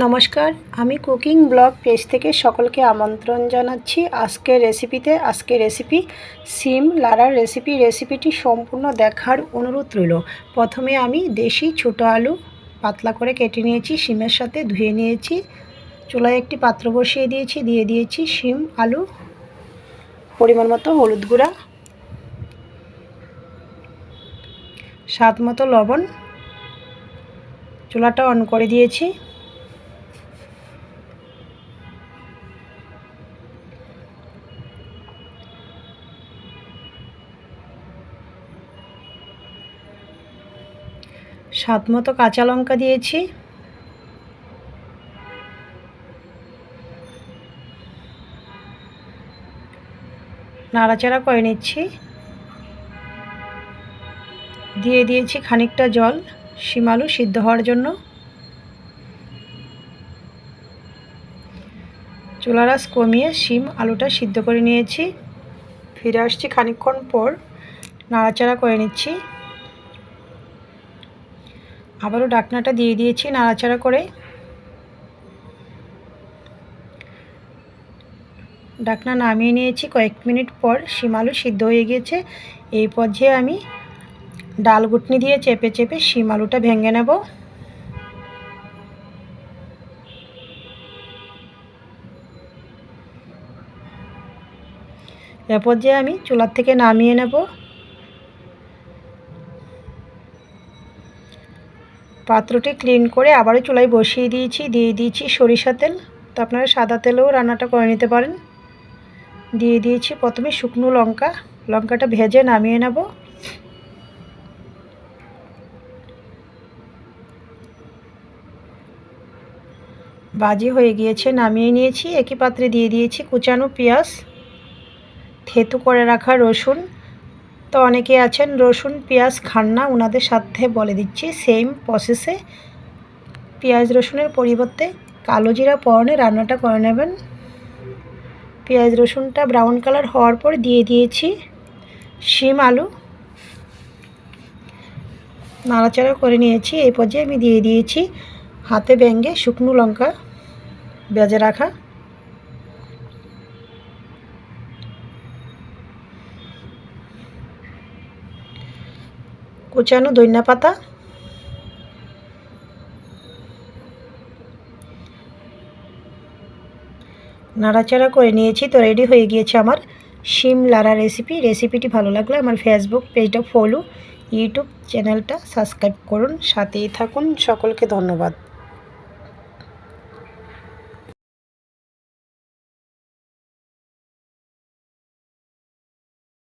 নমস্কার, আমি cooking blog page থেকে সকলকে আমন্ত্রণ জানাচ্ছি আজকের রেসিপি সিম লাড়ার রেসিপিটি সম্পূর্ণ দেখার অনুরোধ রইল। প্রথমে আমি দেশি ছোটো আলু পাতলা করে কেটে নিয়েছি, সিমের সাথে ধুয়ে নিয়েছি। চুলায় একটি পাত্র বসিয়ে দিয়েছি, দিয়ে দিয়েছি সিম আলু, পরিমাণ মতো হলুদ গুঁড়া, স্বাদ মতো লবণ। চুলাটা অন করে দিয়েছি। স্বাদ মতো কাঁচা লঙ্কা দিয়েছি, নাড়াচাড়া করে নিচ্ছি। দিয়ে দিয়েছি খানিকটা জল শিম আলু সিদ্ধ হওয়ার জন্য। চুলার আঁচ কমিয়ে শিম আলুটা সিদ্ধ করে নিয়েছি। ফিরে আসছি খানিকক্ষণ পর, নাড়াচাড়া করে নিচ্ছি। আবারও ঢাকনাটা দিয়ে দিয়েছি নাড়াচাড়া করে। ঢাকনা নামিয়ে নিয়েছি। কয়েক মিনিট পর শিম আলু সিদ্ধ হয়ে গিয়েছে। এই পর্যায়ে আমি ডাল ঘুটনি দিয়ে চেপে চেপে শিম আলুটা ভেঙে নেব। এ পর্যায়ে আমি চুলার থেকে নামিয়ে নেব। পাত্রটি ক্লিন করে আবারও চুলায় বসিয়ে দিয়েছি। দিয়ে দিয়েছি সরিষা তেল, তো আপনারা সাদা তেলেও রান্নাটা করে নিতে পারেন। দিয়ে দিয়েছি প্রথমে শুকনো লঙ্কা, লঙ্কাটা ভেজে নামিয়ে নেব। ভাজি হয়ে গিয়েছে, নামিয়ে নিয়েছি। একই পাত্রে দিয়ে দিয়েছি কুচানো পেঁয়াজ, থেতু করে রাখা রসুন। তো অনেকে আছেন রসুন পেঁয়াজ খান না, ওনাদের সাথে বলে দিচ্ছি সেম প্রসেসে পেঁয়াজ রসুনের পরিবর্তে কালো জিরা ফোড়নে রান্নাটা করে নেবেন। পেঁয়াজ রসুনটা ব্রাউন কালার হওয়ার পর দিয়ে দিয়েছি শিম আলু, নাড়াচাড়া করে নিয়েছি। এই পর্যায়ে আমি দিয়ে দিয়েছি হাতে ভেঙে শুকনো লঙ্কা ভেজে রাখা, কুচানো ধনিয়া পাতা, নাড়াচাড়া করে নিয়েছি। তো রেডি হয়ে গিয়েছে আমার শিম লাড়া রেসিপিটি ভালো লাগলে আমার ফেসবুক পেজটা ফলো, ইউটিউব চ্যানেলটা সাবস্ক্রাইব করুন, সাথেই থাকুন। সকলকে ধন্যবাদ।